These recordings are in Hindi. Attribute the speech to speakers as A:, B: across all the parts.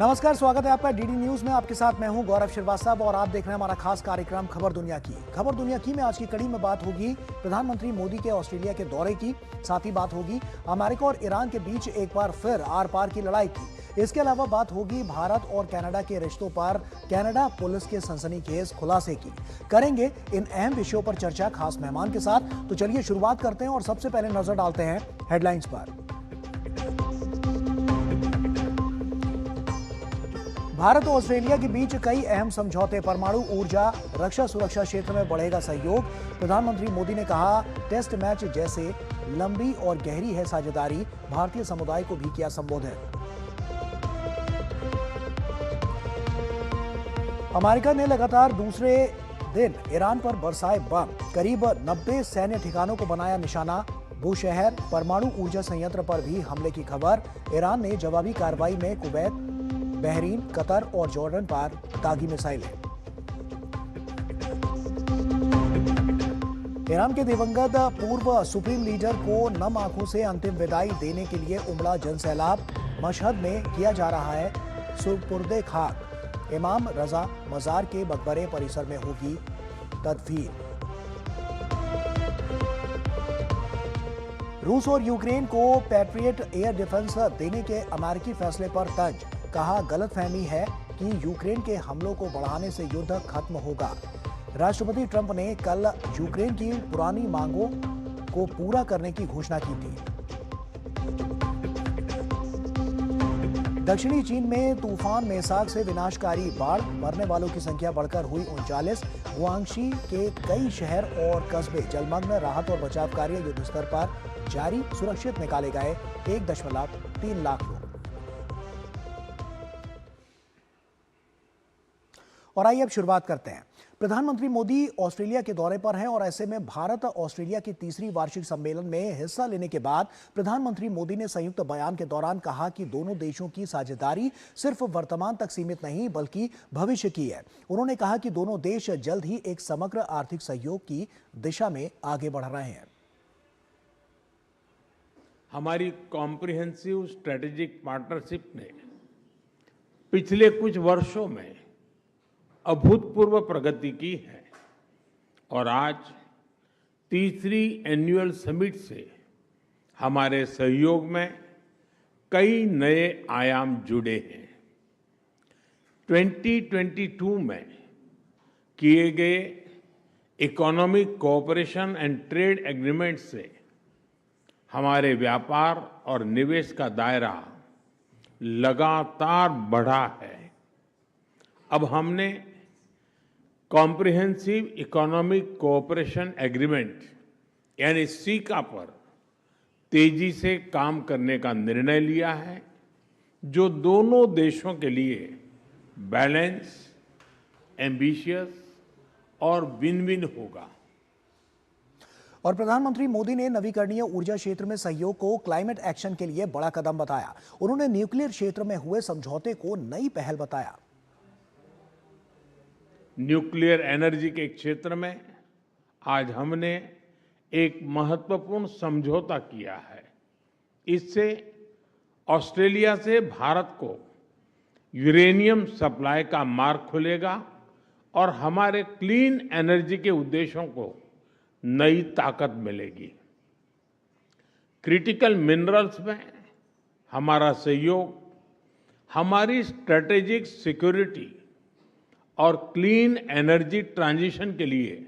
A: नमस्कार, स्वागत है आपका डीडी न्यूज में। आपके साथ मैं हूं गौरव श्रीवास्तव और आप देख रहे हैं हमारा खास कार्यक्रम खबर दुनिया की। खबर दुनिया की में आज की कड़ी में बात होगी प्रधानमंत्री मोदी के ऑस्ट्रेलिया के दौरे की। साथ ही बात होगी अमेरिका और ईरान के बीच एक बार फिर आर पार की लड़ाई की। इसके अलावा बात होगी भारत और कनाडा के रिश्तों पर कनाडा पुलिस के सनसनीखेज खुलासे की। करेंगे इन अहम विषयों पर चर्चा खास मेहमान के साथ। तो चलिए शुरुआत करते हैं और सबसे पहले नजर डालते हैं हेडलाइंस पर। भारत और ऑस्ट्रेलिया के बीच कई अहम समझौते, परमाणु ऊर्जा, रक्षा सुरक्षा क्षेत्र में बढ़ेगा सहयोग। प्रधानमंत्री मोदी ने कहा टेस्ट मैच जैसे लंबी और गहरी है साझेदारी। भारतीय समुदाय को भी किया संबोधित। अमेरिका ने लगातार दूसरे दिन ईरान पर बरसाए बम, करीब 90 सैन्य ठिकानों को बनाया निशाना। बुशहर परमाणु ऊर्जा संयंत्र पर भी हमले की खबर। ईरान ने जवाबी कार्रवाई में कुवैत, बहरीन, कतर और जॉर्डन पर दागी मिसाइलें। ईरान के दिवंगत पूर्व सुप्रीम लीडर को नम आंखों से अंतिम विदाई देने के लिए उमड़ा जनसैलाब। मशहद में किया जा रहा है सुपुर्दे खाक। इमाम रजा मजार के मकबरे परिसर में होगी तदफीन। रूस और यूक्रेन को पैट्रियट एयर डिफेंस देने के अमेरिकी फैसले पर तंज। कहा गलतफहमी है कि यूक्रेन के हमलों को बढ़ाने से युद्ध खत्म होगा। राष्ट्रपति ट्रंप ने कल यूक्रेन की पुरानी मांगों को पूरा करने की घोषणा की थी। दक्षिणी चीन में तूफान मेसाक से विनाशकारी बाढ़, मरने वालों की संख्या बढ़कर हुई 39। गुआंगशी के कई शहर और कस्बे जलमग्न। राहत और बचाव कार्य युद्ध स्तर पर जारी। सुरक्षित निकाले गए 1.3 लाख लोग। और आइए अब शुरुआत करते हैं। प्रधानमंत्री मोदी ऑस्ट्रेलिया के दौरे पर हैं और ऐसे में भारत ऑस्ट्रेलिया की तीसरी वार्षिक सम्मेलन में हिस्सा लेने के बाद प्रधानमंत्री मोदी ने संयुक्त बयान के दौरान कहा कि दोनों देशों की साझेदारी सिर्फ वर्तमान तक सीमित नहीं बल्कि भविष्य की है। उन्होंने कहा कि दोनों देश जल्द ही एक समग्र आर्थिक सहयोग की दिशा में आगे बढ़ रहे हैं।
B: हमारी कॉम्प्रिहेंसिव स्ट्रेटेजिक पार्टनरशिप ने पिछले कुछ वर्षों में अभूतपूर्व प्रगति की है और आज तीसरी एनुअल समिट से हमारे सहयोग में कई नए आयाम जुड़े हैं। 2022 में किए गए economic cooperation and trade agreement से हमारे व्यापार और निवेश का दायरा लगातार बढ़ा है। अब हमने कॉम्प्रिहेंसिव इकोनॉमिक कोऑपरेशन एग्रीमेंट यानी सीका पर तेजी से काम करने का निर्णय लिया है, जो दोनों देशों के लिए बैलेंस, एम्बिशियस और विन विन होगा।
A: और प्रधानमंत्री मोदी ने नवीकरणीय ऊर्जा क्षेत्र में सहयोग को क्लाइमेट एक्शन के लिए बड़ा कदम बताया। उन्होंने न्यूक्लियर क्षेत्र में हुए समझौते को नई पहल बताया।
B: न्यूक्लियर एनर्जी के क्षेत्र में आज हमने एक महत्वपूर्ण समझौता किया है। इससे ऑस्ट्रेलिया से भारत को यूरेनियम सप्लाई का मार्ग खुलेगा और हमारे क्लीन एनर्जी के उद्देश्यों को नई ताकत मिलेगी। क्रिटिकल मिनरल्स में हमारा सहयोग हमारी स्ट्रेटेजिक सिक्योरिटी और क्लीन एनर्जी ट्रांजिशन के लिए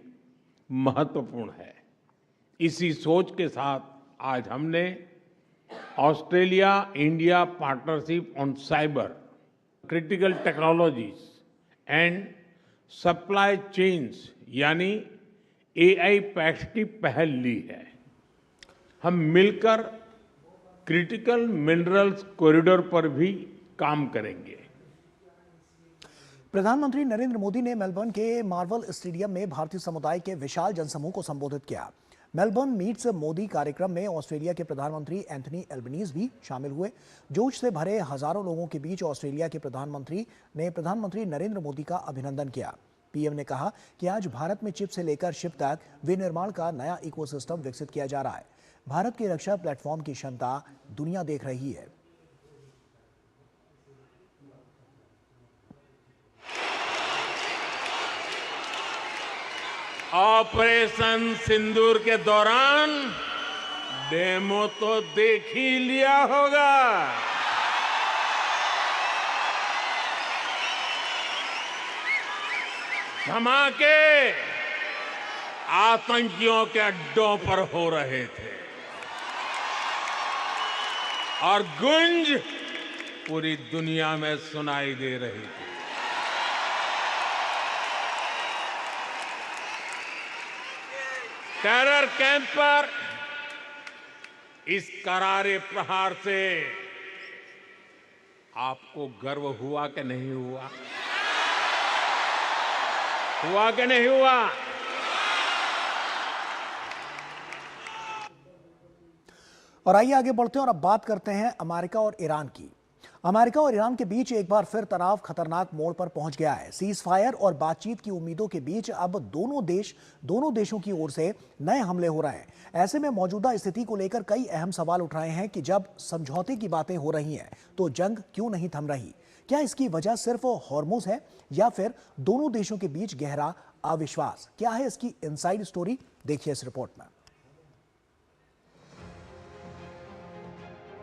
B: महत्वपूर्ण है। इसी सोच के साथ आज हमने Australia India partnership on cyber, critical technologies and supply chains यानी AI पैक्ट की पहल ली है। हम मिलकर क्रिटिकल मिनरल्स कॉरिडोर पर भी काम करेंगे।
A: प्रधानमंत्री नरेंद्र मोदी ने मेलबर्न के मार्वल स्टेडियम में भारतीय समुदाय के विशाल जनसमूह को संबोधित किया। मेलबर्न मीट्स मोदी कार्यक्रम में ऑस्ट्रेलिया के प्रधानमंत्री एंथनी एल्बनीज भी शामिल हुए। जोश से भरे हजारों लोगों के बीच ऑस्ट्रेलिया के प्रधानमंत्री ने प्रधानमंत्री नरेंद्र मोदी का अभिनंदन किया। पीएम ने कहा कि आज भारत में चिप से लेकर शिप तक विनिर्माण का नया इकोसिस्टम विकसित किया जा रहा है। भारत की रक्षा प्लेटफॉर्म की क्षमता दुनिया देख रही है।
B: ऑपरेशन सिंदूर के दौरान डेमो तो देख ही लिया होगा। धमाके आतंकियों के अड्डों पर हो रहे थे और गूंज पूरी दुनिया में सुनाई दे रही थी। टेरर कैंप पर इस करारे प्रहार से आपको गर्व हुआ कि नहीं हुआ? हुआ कि नहीं हुआ?
A: और आइए आगे बढ़ते हैं और अब बात करते हैं अमेरिका और ईरान की। अमेरिका और ईरान के बीच एक बार फिर तनाव खतरनाक मोड़ पर पहुंच गया है। सीज फायर और बातचीत की उम्मीदों के बीच अब दोनों देशों की ओर से नए हमले हो रहे हैं। ऐसे में मौजूदा स्थिति को लेकर कई अहम सवाल उठ रहे हैं कि जब समझौते की बातें हो रही हैं तो जंग क्यों नहीं थम रही? क्या इसकी वजह सिर्फ हॉर्मुज है या फिर दोनों देशों के बीच गहरा अविश्वास? क्या है इसकी इनसाइड स्टोरी? देखिए इस रिपोर्ट में।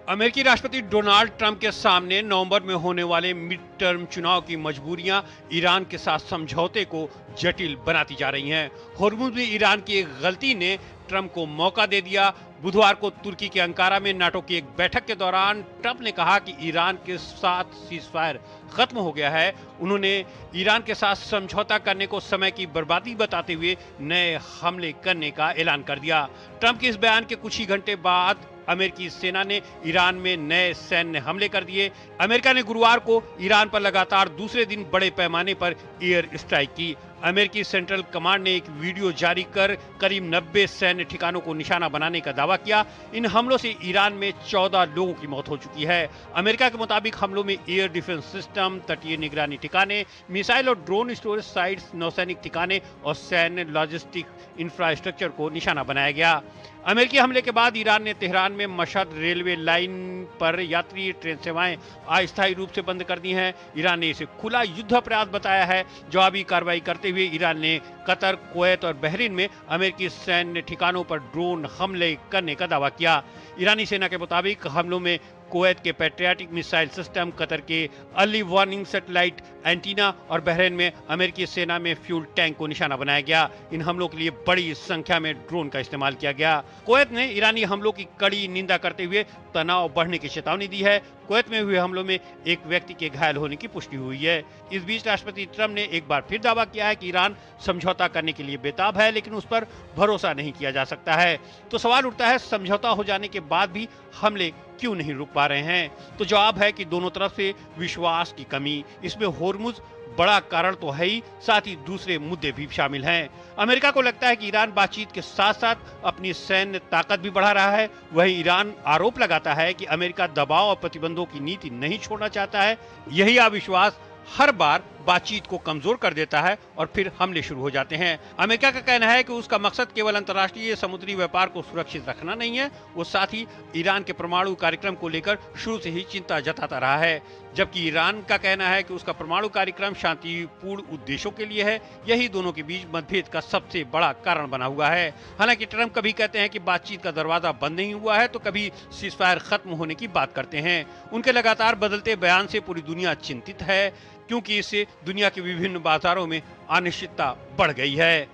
C: अमेरिकी राष्ट्रपति डोनाल्ड ट्रंप के सामने नवंबर में होने वाले मिड टर्म चुनाव की मजबूरियां ईरान के साथ समझौते को जटिल बनाती जा रही हैं। हॉर्मुज में ईरान की एक गलती ने ट्रंप को मौका दे दिया। बुधवार को तुर्की के अंकारा में नाटो की एक बैठक के दौरान ट्रंप ने कहा कि ईरान के साथ सीजफायर खत्म हो गया है। उन्होंने ईरान के साथ समझौता करने को समय की बर्बादी बताते हुए नए हमले करने का ऐलान कर दिया। ट्रंप के इस बयान के कुछ ही घंटे बाद अमेरिकी सेना ने ईरान में नए सैन्य हमले कर दिए। अमेरिका ने गुरुवार को ईरान पर लगातार दूसरे दिन बड़े पैमाने पर एयर स्ट्राइक की। अमेरिकी सेंट्रल कमांड ने एक वीडियो जारी कर करीब 90 सैन्य ठिकानों को निशाना बनाने का दावा किया। इन हमलों से ईरान में 14 लोगों की मौत हो चुकी है। अमेरिका के मुताबिक हमलों में एयर डिफेंस सिस्टम, तटीय निगरानी ठिकाने, मिसाइल और ड्रोन स्टोरेज साइट्स, नौसैनिक ठिकाने और सैन्य लॉजिस्टिक इंफ्रास्ट्रक्चर को निशाना बनाया गया। अमेरिकी हमले के बाद ईरान ने तेहरान में मशहद रेलवे लाइन पर यात्री ट्रेन सेवाएं अस्थायी रूप से बंद कर दी हैं। ईरान ने इसे खुला युद्ध अपराध बताया है। जवाबी कार्रवाई करते हुए ईरान ने कतर, कुवैत और बहरीन में अमेरिकी सैन्य ठिकानों पर ड्रोन हमले करने का दावा किया। ईरानी सेना के मुताबिक हमलों में कुवैत के पैट्रियाटिक मिसाइल सिस्टम, कतर के अर्ली वार्निंग सैटेलाइट एंटीना और बहरीन में अमेरिकी सेना में फ्यूल टैंक को निशाना बनाया गया। इन हमलों के लिए बड़ी संख्या में ड्रोन का इस्तेमाल किया गया। कुवैत ने ईरानी हमलों की कड़ी निंदा करते हुए तनाव बढ़ने की चेतावनी दी है। कुवैत में हुए हमलों में एक व्यक्ति के घायल होने की पुष्टि हुई है। इस बीच राष्ट्रपति ट्रंप ने एक बार फिर दावा किया है कि ईरान समझौता करने के लिए बेताब है, लेकिन उस पर भरोसा नहीं किया जा सकता है। तो सवाल उठता है, समझौता हो जाने के बाद भी हमले क्यों नहीं रुक पा रहे हैं? तो जवाब है कि दोनों तरफ से विश्वास की कमी। इसमें हॉर्मुज बड़ा कारण तो है ही, साथ ही दूसरे मुद्दे भी शामिल हैं। अमेरिका को लगता है कि ईरान बातचीत के साथ साथ अपनी सैन्य ताकत भी बढ़ा रहा है। वहीं ईरान आरोप लगाता है कि अमेरिका दबाव और प्रतिबंधों की नीति नहीं छोड़ना चाहता है। यही अविश्वास हर बार बातचीत को कमजोर कर देता है और फिर हमले शुरू हो जाते हैं। अमेरिका का कहना है कि उसका मकसद केवल अंतर्राष्ट्रीय समुद्री व्यापार को सुरक्षित रखना नहीं है, वो साथ ही ईरान के परमाणु कार्यक्रम को लेकर शुरू से ही चिंता जताता रहा है। जबकि ईरान का कहना है कि उसका परमाणु कार्यक्रम शांतिपूर्ण उद्देश्यों के लिए है। यही दोनों के बीच मतभेद का सबसे बड़ा कारण बना हुआ है। हालांकि ट्रंप कभी कहते हैं कि बातचीत का दरवाजा बंद नहीं हुआ है, तो कभी सीजफायर खत्म होने की बात करते हैं। उनके लगातार बदलते बयान से पूरी दुनिया चिंतित है, क्योंकि इससे दुनिया के विभिन्न बाजारों में अनिश्चितता बढ़ गई है।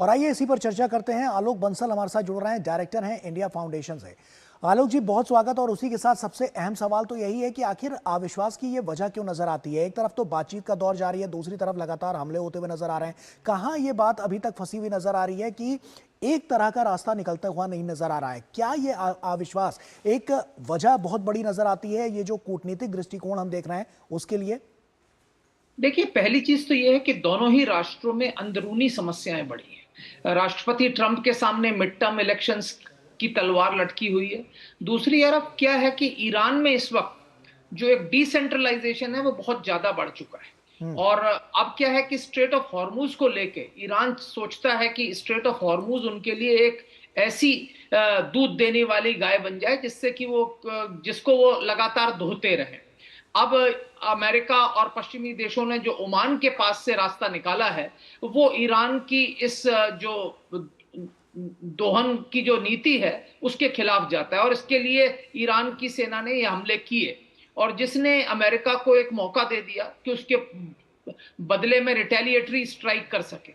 A: और आइए इसी पर चर्चा करते हैं। आलोक बंसल हमारे साथ जुड़ रहे हैं, डायरेक्टर हैं इंडिया फाउंडेशन से। आलोक जी, बहुत स्वागत। और उसी के साथ सबसे अहम सवाल तो यही है कि आखिर अविश्वास की ये वजह क्यों नजर आती है? एक तरफ तो बातचीत का दौर जारी है, दूसरी तरफ लगातार हमले होते हुए नजर आ रहे हैं। कहां ये बात अभी तक फंसी हुई नजर आ रही है कि एक तरह का रास्ता निकलता हुआ नहीं नजर आ रहा है? क्या ये अविश्वास एक वजह बहुत बड़ी नजर आती है, ये जो कूटनीतिक दृष्टिकोण हम देख रहे हैं उसके लिए?
D: देखिए, पहली चीज तो यह है कि दोनों ही राष्ट्रों में अंदरूनी समस्याएं बढ़ी हैं। राष्ट्रपति ट्रंप के सामने मिड टर्म इलेक्शंस की तलवार लटकी हुई है। दूसरी तरफ क्या है कि ईरान में इस वक्त जो एक डिसेंट्रलाइजेशन है वो बहुत ज्यादा बढ़ चुका है। और अब क्या है कि स्ट्रेट ऑफ हॉर्मुज को लेके ईरान सोचता है कि स्ट्रेट ऑफ हॉर्मुज उनके लिए एक ऐसी दूध देने वाली गाय बन जाए जिससे कि जिसको वो लगातार धोते रहे। अब अमेरिका और पश्चिमी देशों ने जो ओमान के पास से रास्ता निकाला है, वो ईरान की इस जो दोहन की जो नीति है उसके खिलाफ जाता है, और इसके लिए ईरान की सेना ने ये हमले किए, और जिसने अमेरिका को एक मौका दे दिया कि उसके बदले में रिटेलिएटरी स्ट्राइक कर सके।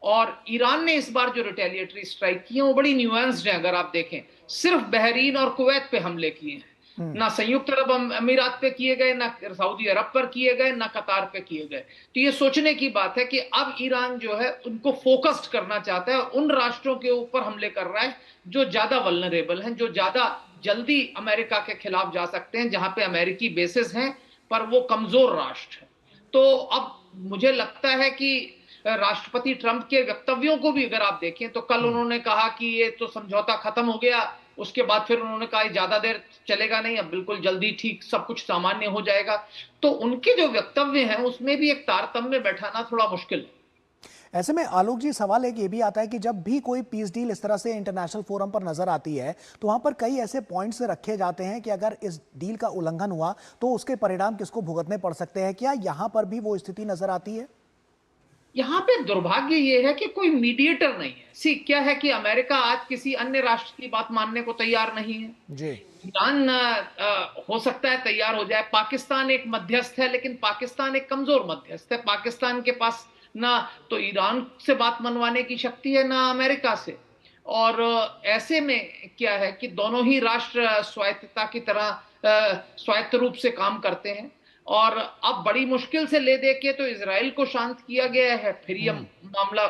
D: और ईरान ने इस बार जो रिटेलिएटरी स्ट्राइक किए वो बड़ी न्यूएंस्ड है। अगर आप देखें, सिर्फ बहरीन और कुवैत पे हमले किए हैं, ना संयुक्त अरब अमीरात पे किए गए, ना सऊदी अरब पर किए गए, ना कतार पे किए गए। तो ये सोचने की बात है कि अब ईरान जो है उनको फोकस्ड करना चाहता है, उन राष्ट्रों के ऊपर हमले कर रहा है जो ज्यादा वल्नरेबल हैं, जो ज्यादा जल्दी अमेरिका के खिलाफ जा सकते हैं, जहां पे अमेरिकी बेसिस हैं पर वो कमजोर राष्ट्र है। तो अब मुझे लगता है कि राष्ट्रपति ट्रंप के वक्तव्यों को भी अगर आप देखें तो कल उन्होंने कहा कि ये तो समझौता खत्म हो गया, उसके बाद फिर उन्होंने कहा ज्यादा देर चलेगा नहीं, अब बिल्कुल जल्दी ठीक सब कुछ सामान्य हो जाएगा। तो उनके जो वक्तव्य हैं उसमें भी एक तारतम्य बैठाना थोड़ा मुश्किल है।
A: ऐसे में आलोक जी, सवाल एक ये भी आता है कि जब भी कोई पीस डील इस तरह से इंटरनेशनल फोरम पर नजर आती है तो वहां पर कई ऐसे पॉइंट्स रखे जाते हैं कि अगर इस डील का उल्लंघन हुआ तो उसके परिणाम किसको भुगतने पड़ सकते हैं। क्या यहां पर भी वो स्थिति नजर आती है?
D: यहाँ पे दुर्भाग्य ये है कि कोई मीडिएटर नहीं है। सी क्या है कि अमेरिका आज किसी अन्य राष्ट्र की बात मानने को तैयार नहीं है
A: जी।
D: ईरान हो सकता है तैयार हो जाए, पाकिस्तान एक मध्यस्थ है, लेकिन पाकिस्तान एक कमजोर मध्यस्थ है। पाकिस्तान के पास ना तो ईरान से बात मनवाने की शक्ति है, ना अमेरिका से। और ऐसे में क्या है कि दोनों ही राष्ट्र स्वायत्तता की तरह स्वायत्त रूप से काम करते हैं, और अब बड़ी मुश्किल से ले दे के तो इजराइल को शांत किया गया है, फिर यह मामला।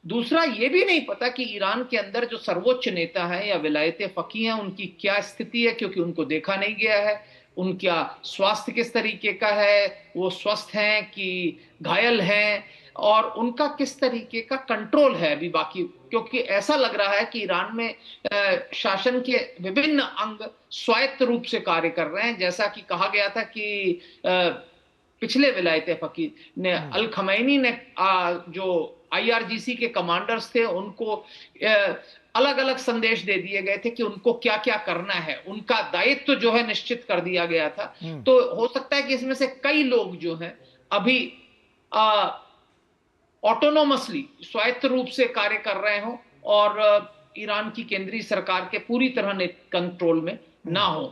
D: दूसरा ये भी नहीं पता कि ईरान के अंदर जो सर्वोच्च नेता है या विलायत फकीह हैं उनकी क्या स्थिति है, क्योंकि उनको देखा नहीं गया है। उनका स्वास्थ्य किस तरीके का है, वो स्वस्थ हैं कि घायल हैं, और उनका किस तरीके का कंट्रोल है अभी बाकी, क्योंकि ऐसा लग रहा है कि ईरान में शासन के विभिन्न अंग स्वायत्त रूप से कार्य कर रहे हैं। जैसा कि कहा गया था कि पिछले विलायत फकीह ने अल खमैनी ने जो IRGC के कमांडर्स थे उनको अलग अलग संदेश दे दिए गए थे कि उनको क्या क्या करना है, उनका दायित्व जो है निश्चित कर दिया गया था। तो हो सकता है कि इसमें से कई लोग जो हैं अभी ऑटोनोमसली स्वायत्त रूप से कार्य कर रहे हों और ईरान की केंद्रीय सरकार के पूरी तरह कंट्रोल में ना हो।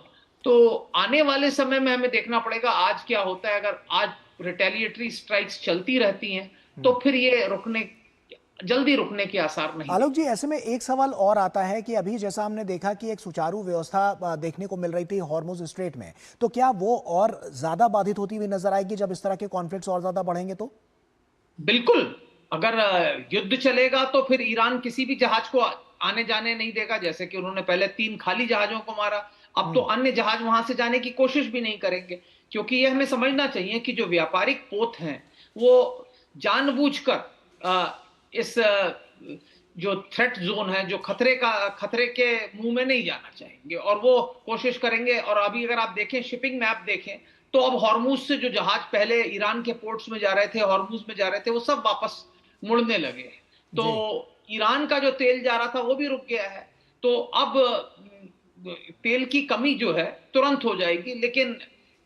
D: तो आने वाले समय में हमें देखना पड़ेगा आज क्या होता है। अगर आज रिटेलिएटरी स्ट्राइक्स चलती रहती हैं तो फिर ये जल्दी रुकने के आसार नहीं।
A: आलोक जी, ऐसे में एक सवाल और आता है कि अभी जैसा हमने देखा कि एक सुचारू व्यवस्था देखने को मिल रही थी हॉर्मुज स्ट्रेट में, तो क्या वो और ज्यादा बाधित होती हुई नजर आएगी जब इस तरह के कॉन्फ्लिक्ट्स और ज्यादा बढ़ेंगे? तो
D: बिल्कुल, अगर युद्ध चलेगा तो फिर ईरान किसी भी जहाज को आने जाने नहीं देगा। जैसे कि उन्होंने पहले 3 खाली जहाजों को मारा, अब तो अन्य जहाज वहां से जाने की कोशिश भी नहीं करेंगे, क्योंकि यह हमें समझना चाहिए कि जो व्यापारिक पोत हैं वो जानबूझकर इस जो थ्रेट जोन है, जो खतरे के मुंह में नहीं जाना चाहेंगे, और वो कोशिश करेंगे। और अभी अगर आप देखें, शिपिंग मैप देखें, तो अब हॉर्मुज से जो जहाज पहले ईरान के पोर्ट्स में जा रहे थे, हॉर्मुज में जा रहे थे, वो सब वापस मुड़ने लगे। तो ईरान का जो तेल जा रहा था वो भी रुक गया है। तो अब तेल की कमी जो है तुरंत हो जाएगी। लेकिन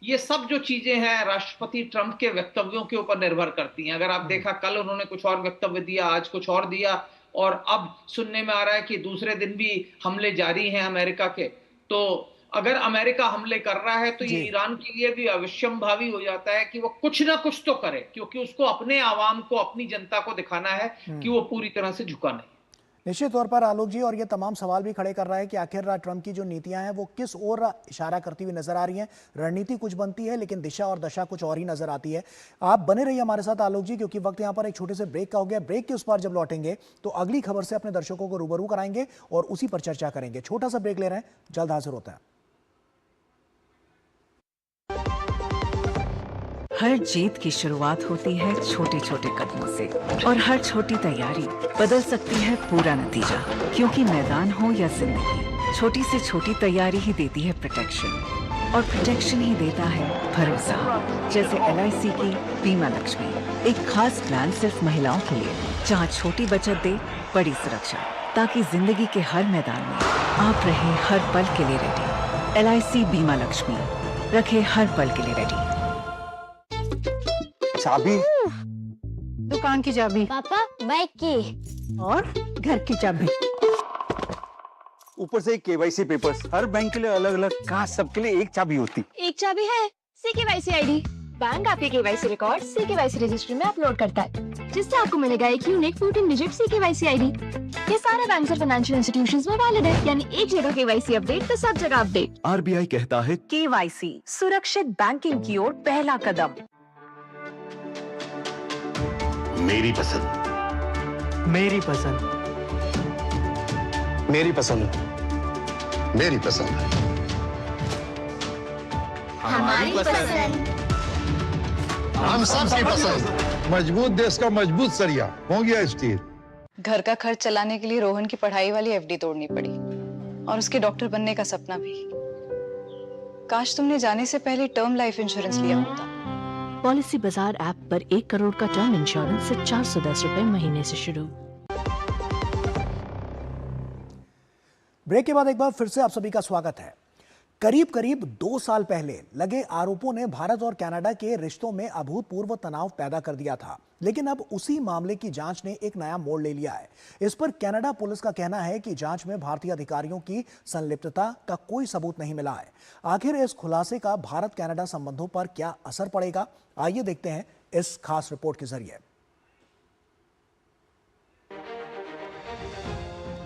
D: ये सब जो चीजें हैं राष्ट्रपति ट्रंप के वक्तव्यों के ऊपर निर्भर करती हैं। अगर आप देखा, कल उन्होंने कुछ और वक्तव्य दिया, आज कुछ और दिया, और अब सुनने में आ रहा है कि दूसरे दिन भी हमले जारी हैं अमेरिका के। तो अगर अमेरिका हमले कर रहा है तो ये ईरान के लिए भी अवश्यंभावी हो जाता है कि वो कुछ ना कुछ तो करे, क्योंकि उसको अपने आवाम को, अपनी जनता को दिखाना है कि वो पूरी तरह से झुका नहीं।
A: निश्चित तौर पर आलोक जी, और ये तमाम सवाल भी खड़े कर रहा है कि आखिर ट्रंप की जो नीतियां हैं वो किस ओर इशारा करती हुई नजर आ रही हैं। रणनीति कुछ बनती है लेकिन दिशा और दशा कुछ और ही नजर आती है। आप बने रहिए हमारे साथ आलोक जी, क्योंकि वक्त यहाँ पर एक छोटे से ब्रेक का हो गया। ब्रेक के उस पार जब लौटेंगे तो अगली खबर से अपने दर्शकों को रूबरू कराएंगे और उसी पर चर्चा करेंगे। छोटा सा ब्रेक ले रहे हैं, जल्द हाजिर होता है।
E: हर जीत की शुरुआत होती है छोटे छोटे कदमों से, और हर छोटी तैयारी बदल सकती है पूरा नतीजा। क्योंकि मैदान हो या जिंदगी, छोटी से छोटी तैयारी ही देती है प्रोटेक्शन, और प्रोटेक्शन ही देता है भरोसा। जैसे LIC की बीमा लक्ष्मी, एक खास प्लान सिर्फ महिलाओं के लिए, जहां छोटी बचत दे बड़ी सुरक्षा, ताकि जिंदगी के हर मैदान में आप रहे हर पल के लिए रेडी। LIC बीमा लक्ष्मी, रखे हर पल के लिए रेडी।
F: चाबी,
G: दुकान की चाबी
H: पापा बाइक की
G: और घर की चाबी।
F: ऊपर से केवाईसी पेपर्स, हर बैंक के लिए अलग अलग, कहाँ सबके लिए एक चाबी होती।
H: एक चाबी है CKYC आईडी। बैंक आपके KYC रिकॉर्ड CKYC रजिस्ट्री में अपलोड करता है, जिससे आपको मिलेगा एक यूनिक 14 डिजिट CKYC आईडी। ये सारे बैंक और फाइनेंशियल इंस्टीट्यूशंस में वैलिड है, यानी एक जगह KYC अपडेट तो सब जगह अपडेट।
I: RBI कहता है
E: KYC सुरक्षित बैंकिंग की ओर पहला कदम।
I: मेरी पसंद,
G: मेरी पसंद,
I: मेरी पसंद, मेरी पसंद,
H: हमारी पसंद।
I: हम सबकी पसंद।
J: मजबूत देश का मजबूत सरिया हो गया स्टील।
K: घर का खर्च चलाने के लिए रोहन की पढ़ाई वाली FD तोड़नी पड़ी और उसके डॉक्टर बनने का सपना भी। काश तुमने जाने से पहले टर्म लाइफ इंश्योरेंस लिया होता।
L: पॉलिसी बाजार ऐप पर 1 करोड़ का टर्म इंश्योरेंस से 410 रुपए महीने से शुरू।
A: ब्रेक के बाद एक बार फिर से आप सभी का स्वागत है। करीब करीब 2 साल पहले लगे आरोपों ने भारत और कनाडा के रिश्तों में अभूतपूर्व तनाव पैदा कर दिया था, लेकिन अब उसी मामले की जांच ने एक नया मोड़ ले लिया है। इस पर कनाडा पुलिस का कहना है कि जांच में भारतीय अधिकारियों की संलिप्तता का कोई सबूत नहीं मिला है। आखिर इस खुलासे का भारत कनाडा संबंधों पर क्या असर पड़ेगा, आइए देखते हैं इस खास रिपोर्ट के जरिए।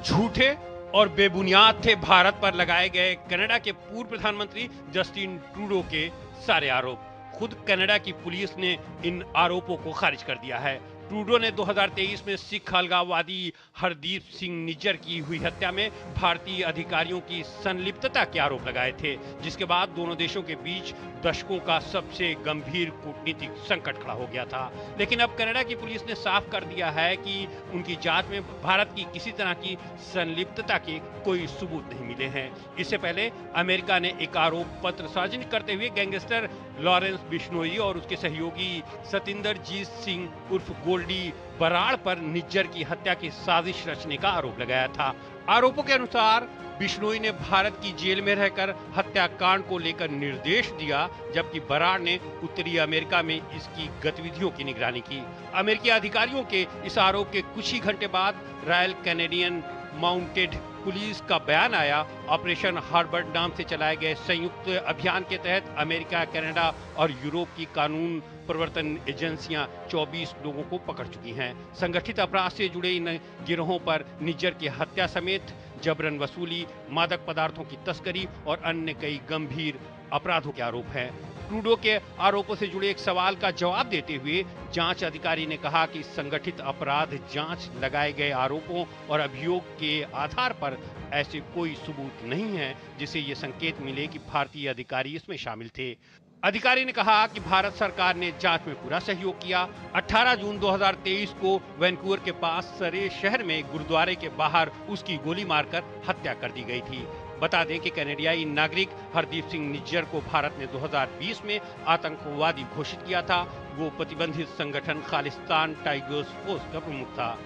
C: झूठे और बेबुनियाद थे भारत पर लगाए गए कनाडा के पूर्व प्रधानमंत्री जस्टिन ट्रूडो के सारे आरोप। खुद कनाडा की पुलिस ने इन आरोपों को खारिज कर दिया है। ट्रूडो ने 2023 में सिख अलगाववादी हरदीप सिंह निज्जर की हुई हत्या में भारतीय अधिकारियों की संलिप्तता के आरोप लगाए थे, जिसके बाद दोनों देशों के बीच दशकों का सबसे गंभीर कूटनीतिक संकट खड़ा हो गया था। लेकिन अब कनाडा की पुलिस ने साफ कर दिया है कि उनकी जांच में भारत की किसी तरह की संलिप्तता के कोई सबूत नहीं मिले हैं। इससे पहले अमेरिका ने एक आरोप पत्र सार्वजनिक करते हुए गैंगस्टर लॉरेंस बिश्नोई और उसके सहयोगी सतिंदरजीत सिंह उर्फ गोल्डी बराड़ पर निज्जर की हत्या की साजिश रचने का आरोप लगाया था। आरोपों के अनुसार बिश्नोई ने भारत की जेल में रहकर हत्याकांड को लेकर निर्देश दिया, जबकि बराड़ ने उत्तरी अमेरिका में इसकी गतिविधियों की निगरानी की। अमेरिकी अधिकारियों के इस आरोप के कुछ ही घंटे बाद रॉयल कैनेडियन माउंटेड पुलिस का बयान आया। ऑपरेशन हार्बर्ड नाम से चलाए गए संयुक्त अभियान के तहत अमेरिका, कनाडा और यूरोप की कानून प्रवर्तन एजेंसियां 24 लोगों को पकड़ चुकी हैं। संगठित अपराध से जुड़े इन गिरोहों पर निज्जर की हत्या समेत जबरन वसूली, मादक पदार्थों की तस्करी और अन्य कई गंभीर अपराधों के आरोप हैं। ट्रूडो के आरोपों से जुड़े एक सवाल का जवाब देते हुए जांच अधिकारी ने कहा कि संगठित अपराध जांच लगाए गए आरोपों और अभियोग के आधार पर ऐसे कोई सबूत नहीं है जिसे ये संकेत मिले कि भारतीय अधिकारी इसमें शामिल थे। अधिकारी ने कहा कि भारत सरकार ने जांच में पूरा सहयोग किया। 18 जून 2023 को वैंकूवर के पास सरे शहर में गुरुद्वारे के बाहर उसकी गोली मारकर हत्या कर दी गई थी। बता दें कि कनाडियाई नागरिक हरदीप सिंह निज्जर को भारत ने 2020 में आतंकवादी घोषित किया था। वो प्रतिबंधित संगठन खालिस्तान टाइगर्स फोर्स का प्रमुख था।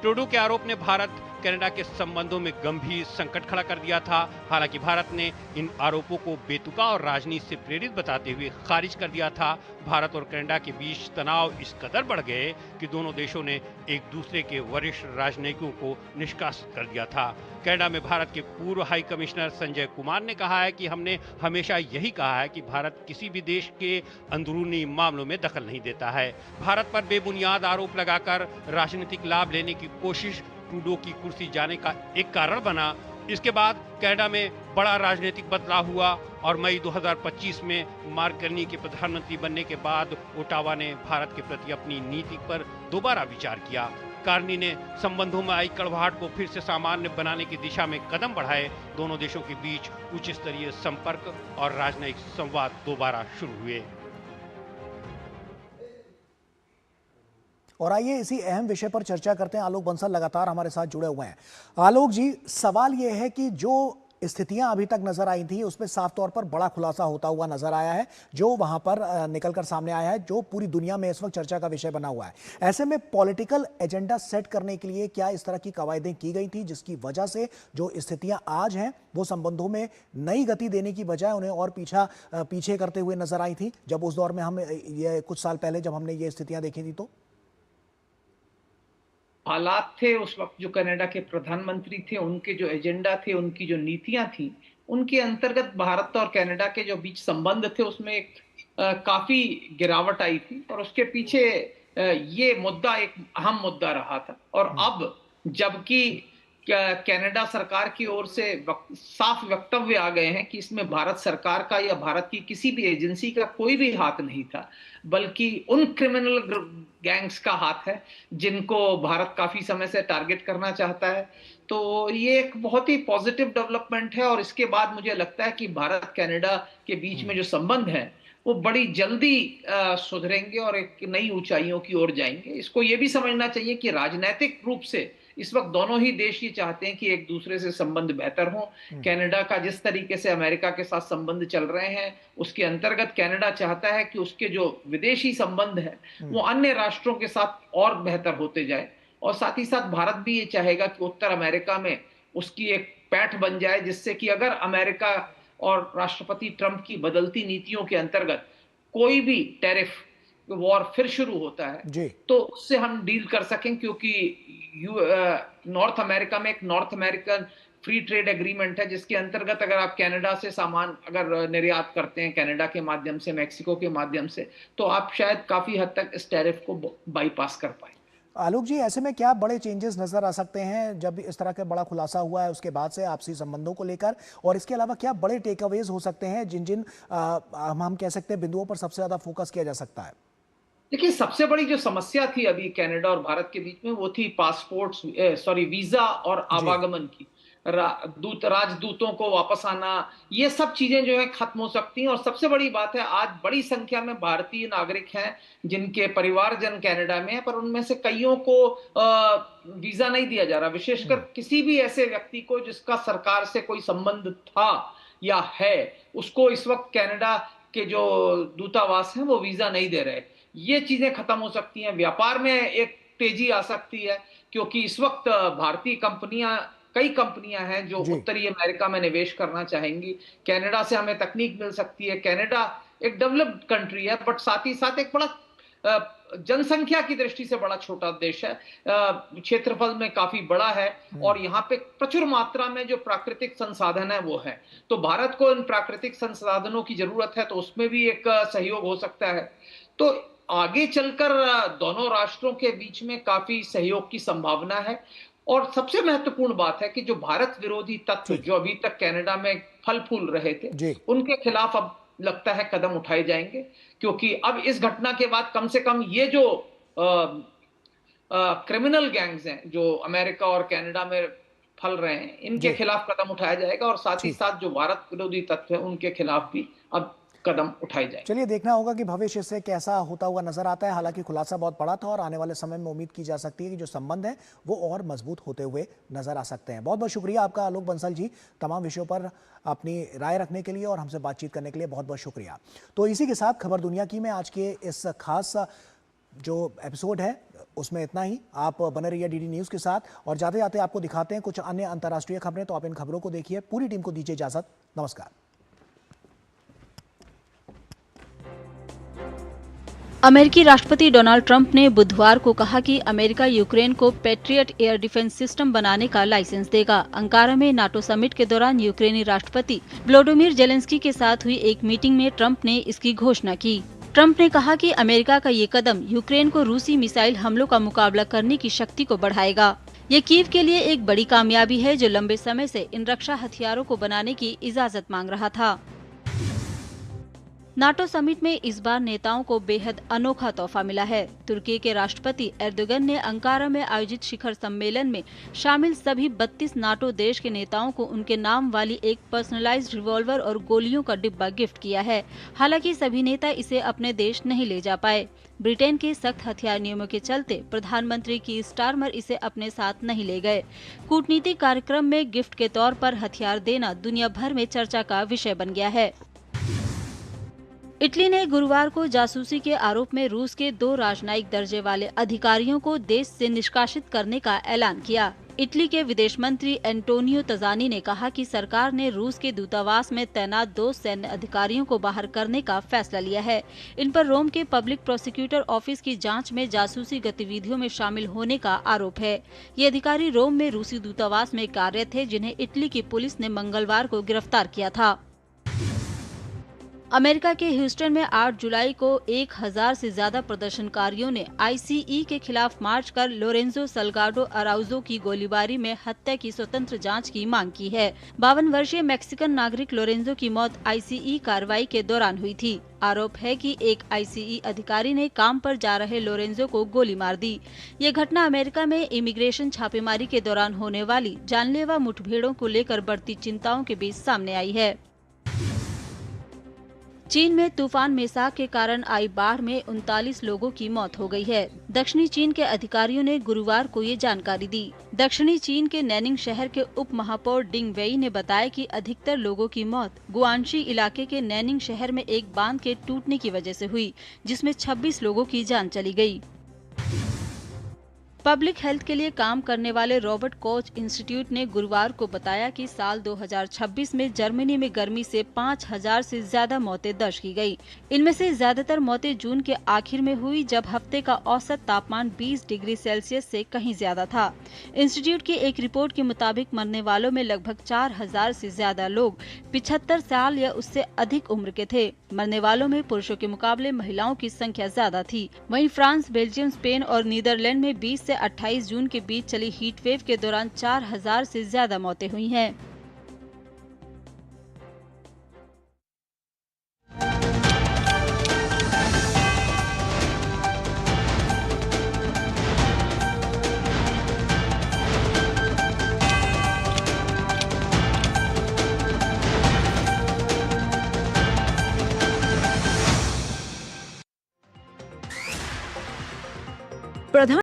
C: ट्रूडो के आरोप ने भारत कनाडा के संबंधों में गंभीर संकट खड़ा कर दिया था। हालांकि भारत ने इन आरोपों को बेतुका और राजनीति से प्रेरित बताते हुए खारिज कर दिया था। भारत और कनाडा के बीच तनाव इस कदर बढ़ गए कि दोनों देशों ने एक दूसरे के वरिष्ठ राजनयिकों को निष्कासित कर दिया था। कनाडा में भारत के पूर्व हाई कमिश्नर संजय कुमार ने कहा है कि हमने हमेशा यही कहा है कि भारत किसी भी देश के अंदरूनी मामलों में दखल नहीं देता है। भारत पर बेबुनियाद आरोप लगाकर राजनीतिक लाभ लेने की कोशिश ट्रूडो की कुर्सी जाने का एक कारण बना। इसके बाद कनाडा में बड़ा राजनीतिक बदलाव हुआ और मई 2025 में मार्क कार्नी के प्रधानमंत्री बनने के बाद ओटावा ने भारत के प्रति अपनी नीति पर दोबारा विचार किया। कार्नी ने संबंधों में आई कड़वाहट को फिर से सामान्य बनाने की दिशा में कदम बढ़ाए। दोनों देशों के बीच उच्च स्तरीय संपर्क और राजनयिक संवाद दोबारा शुरू हुए।
A: और आइए इसी अहम विषय पर चर्चा करते हैं। आलोक बंसल लगातार हमारे साथ जुड़े हुए हैं। आलोक जी, सवाल यह है कि जो स्थितियां अभी तक नजर आई थी उसमें साफ तौर पर बड़ा खुलासा होता हुआ नजर आया है, जो वहां पर निकलकर सामने आया है, जो पूरी दुनिया में इस वक्त चर्चा का विषय बना हुआ है। ऐसे में पॉलिटिकल एजेंडा सेट करने के लिए क्या इस तरह की कवायदें की गई थी जिसकी वजह से जो स्थितियां आज हैं वो संबंधों में नई गति देने की बजाय उन्हें और पीछे करते हुए नजर आई थी, जब उस दौर में हम ये कुछ साल पहले जब हमने ये स्थितियां देखी थी? तो
D: हालात थे उस वक्त, जो कनाडा के प्रधानमंत्री थे, उनके जो एजेंडा थे, उनकी जो नीतियां थी, उनके अंतर्गत भारत और कनाडा के जो बीच संबंध थे उसमें एक काफी गिरावट आई थी और उसके पीछे ये मुद्दा एक अहम मुद्दा रहा था। और अब जबकि कनाडा सरकार की ओर से साफ वक्तव्य आ गए हैं कि इसमें भारत सरकार का या भारत की किसी भी एजेंसी का कोई भी हाथ नहीं था, बल्कि उन क्रिमिनल गैंग्स का हाथ है जिनको भारत काफी समय से टारगेट करना चाहता है। तो ये एक बहुत ही पॉजिटिव डेवलपमेंट है और इसके बाद मुझे लगता है कि भारत कनाडा के बीच में जो संबंध है वो बड़ी जल्दी सुधरेंगे और एक नई ऊंचाइयों की ओर जाएंगे। इसको ये भी समझना चाहिए कि राजनीतिक रूप से इस वक्त दोनों ही देश ये चाहते हैं कि एक दूसरे से संबंध बेहतर हो। कनाडा का जिस तरीके से अमेरिका के साथ संबंध चल रहे हैं उसके अंतर्गत कनाडा चाहता है कि उसके जो विदेशी संबंध है वो अन्य राष्ट्रों के साथ और बेहतर होते जाए, और साथ ही साथ भारत भी ये चाहेगा कि उत्तर अमेरिका में उसकी एक पैठ बन जाए, जिससे कि अगर अमेरिका और राष्ट्रपति ट्रंप की बदलती नीतियों के अंतर्गत कोई भी टैरिफ वॉर फिर शुरू होता है तो उससे हम डील कर सकें, क्योंकि नॉर्थ अमेरिका में एक north American free trade agreement है जिसके अंतर्गत अगर आप कनाडा से सामान अगर निर्यात करते हैं कनाडा के माध्यम से, मैक्सिको के माध्यम से, तो आप शायद काफी हद तक इस टैरिफ को बाईपास कर पाए।
A: आलोक जी, ऐसे में क्या बड़े चेंजेस नजर आ सकते हैं जब इस तरह का बड़ा खुलासा हुआ है उसके बाद से आपसी संबंधों को लेकर, और इसके अलावा क्या बड़े टेक अवेज हो सकते हैं जिन हम कह सकते हैं बिंदुओं पर सबसे ज्यादा फोकस किया जा सकता है?
D: देखिए, सबसे बड़ी जो समस्या थी अभी कनाडा और भारत के बीच में वो थी वीजा और आवागमन की, राजदूतों को वापस आना, ये सब चीजें जो है खत्म हो सकती हैं। और सबसे बड़ी बात है, आज बड़ी संख्या में भारतीय नागरिक हैं जिनके परिवारजन कनाडा में है, पर उनमें से कईयों को वीजा नहीं दिया जा रहा, विशेषकर किसी भी ऐसे व्यक्ति को जिसका सरकार से कोई संबंध था या है, उसको इस वक्त कनाडा के जो दूतावास हैं वो वीजा नहीं दे रहे। ये चीजें खत्म हो सकती हैं। व्यापार में एक तेजी आ सकती है, क्योंकि इस वक्त भारतीय कई कंपनियां हैं जो उत्तरी अमेरिका में निवेश करना चाहेंगी। कनाडा से हमें तकनीक मिल सकती है। कनाडा एक डेवलप्ड कंट्री है, बट साथ ही साथ एक बड़ा जनसंख्या की दृष्टि से बड़ा छोटा देश है, क्षेत्रफल में काफी बड़ा है, और यहाँ पे प्रचुर मात्रा में जो प्राकृतिक संसाधन है वो है। तो भारत को इन प्राकृतिक संसाधनों की जरूरत है, तो उसमें भी एक सहयोग हो सकता है। तो आगे चलकर दोनों राष्ट्रों के बीच में काफी सहयोग की संभावना है। और सबसे महत्वपूर्ण बात है कि जो भारत विरोधी तत्व जो अभी तक कनाडा में फल फूल रहे थे, उनके खिलाफ अब लगता है कदम उठाए जाएंगे, क्योंकि अब इस घटना के बाद कम से कम ये जो क्रिमिनल गैंग्स हैं जो अमेरिका और कनाडा में फल रहे हैं, इनके खिलाफ कदम उठाया जाएगा, और साथ ही साथ जो भारत विरोधी तत्व है उनके खिलाफ भी अब कदम उठाए जाए।
A: चलिए, देखना होगा कि भविष्य से कैसा होता हुआ नजर आता है। हालांकि खुलासा बहुत बड़ा था और आने वाले समय में उम्मीद की जा सकती है कि जो संबंध है वो और मजबूत होते हुए नजर आ सकते हैं। बहुत बहुत शुक्रिया आपका आलोक बंसल जी, तमाम विषयों पर अपनी राय रखने के लिए और हमसे बातचीत करने के लिए बहुत बहुत शुक्रिया। तो इसी के साथ खबर दुनिया की में आज के इस खास जो एपिसोड है उसमें इतना ही। आप बने रहिए डीडी न्यूज़ के साथ, और जाते जाते आपको दिखाते हैं कुछ अन्य अंतर्राष्ट्रीय खबरें, तो आप इन खबरों को देखिए। पूरी टीम को दीजिए इजाजत। नमस्कार।
M: अमेरिकी राष्ट्रपति डोनाल्ड ट्रंप ने बुधवार को कहा कि अमेरिका यूक्रेन को पैट्रियट एयर डिफेंस सिस्टम बनाने का लाइसेंस देगा। अंकारा में नाटो समिट के दौरान यूक्रेनी राष्ट्रपति व्लोदिमीर जेलेंस्की के साथ हुई एक मीटिंग में ट्रंप ने इसकी घोषणा की। ट्रंप ने कहा कि अमेरिका का ये कदम यूक्रेन को रूसी मिसाइल हमलों का मुकाबला करने की शक्ति को बढ़ाएगा। ये कीव के लिए एक बड़ी कामयाबी है, जो लंबे समय से इन रक्षा हथियारों को बनाने की इजाजत मांग रहा था। नाटो समिट में इस बार नेताओं को बेहद अनोखा तोहफा मिला है। तुर्की के राष्ट्रपति एर्दोगन ने अंकारा में आयोजित शिखर सम्मेलन में शामिल सभी 32 नाटो देश के नेताओं को उनके नाम वाली एक पर्सनलाइज्ड रिवॉल्वर और गोलियों का डिब्बा गिफ्ट किया है। हालांकि सभी नेता इसे अपने देश नहीं ले जा पाए। ब्रिटेन के सख्त हथियार नियमों के चलते प्रधानमंत्री की स्टारमर इसे अपने साथ नहीं ले गए। कूटनीतिक कार्यक्रम में गिफ्ट के तौर पर हथियार देना दुनिया भर में चर्चा का विषय बन गया है। इटली ने गुरुवार को जासूसी के आरोप में रूस के 2 राजनयिक दर्जे वाले अधिकारियों को देश से निष्कासित करने का ऐलान किया। इटली के विदेश मंत्री एंटोनियो तजानी ने कहा कि सरकार ने रूस के दूतावास में तैनात 2 सैन्य अधिकारियों को बाहर करने का फैसला लिया है। इन पर रोम के पब्लिक प्रोसिक्यूटर ऑफिस की जांच में जासूसी गतिविधियों में शामिल होने का आरोप है। ये अधिकारी रोम में रूसी दूतावास में कार्यरत थे, जिन्हें इटली की पुलिस ने मंगलवार को गिरफ्तार किया था। अमेरिका के ह्यूस्टन में 8 जुलाई को 1000 से ज्यादा प्रदर्शनकारियों ने आईसीई के खिलाफ मार्च कर लोरेंजो सल्गाडो अराउजो की गोलीबारी में हत्या की स्वतंत्र जांच की मांग की है। 52 वर्षीय मैक्सिकन नागरिक लोरेंजो की मौत आईसीई कार्रवाई के दौरान हुई थी। आरोप है कि एक आईसीई अधिकारी ने काम पर जा रहे लोरेंजो को गोली मार दी। ये घटना अमेरिका में इमिग्रेशन छापेमारी के दौरान होने वाली जानलेवा मुठभेड़ों को लेकर बढ़ती चिंताओं के बीच सामने आई है। चीन में तूफान मेसाक के कारण आई बाढ़ में 39 लोगों की मौत हो गई है। दक्षिणी चीन के अधिकारियों ने गुरुवार को ये जानकारी दी। दक्षिणी चीन के नैनिंग शहर के उप महापौर डिंग वेई ने बताया कि अधिकतर लोगों की मौत गुआंशी इलाके के नैनिंग शहर में एक बांध के टूटने की वजह से हुई, जिसमें 26 लोगों की जान चली गई। पब्लिक हेल्थ के लिए काम करने वाले रॉबर्ट कोच इंस्टीट्यूट ने गुरुवार को बताया कि साल 2026 में जर्मनी में गर्मी से 5000 से ज्यादा मौतें दर्ज की गई। इनमें से ज्यादातर मौतें जून के आखिर में हुई, जब हफ्ते का औसत तापमान 20 डिग्री सेल्सियस से कहीं ज्यादा था। इंस्टीट्यूट की एक रिपोर्ट के मुताबिक मरने वालों में लगभग 4000 से ज्यादा लोग 75 साल या उससे अधिक उम्र के थे। मरने वालों में पुरुषों के मुकाबले महिलाओं की संख्या ज्यादा थी। वहीं फ्रांस, बेल्जियम, स्पेन और नीदरलैंड में 20 से 28 जून के बीच चली हीट वेव के दौरान 4000 से ज्यादा मौतें हुई हैं।
L: प्रधान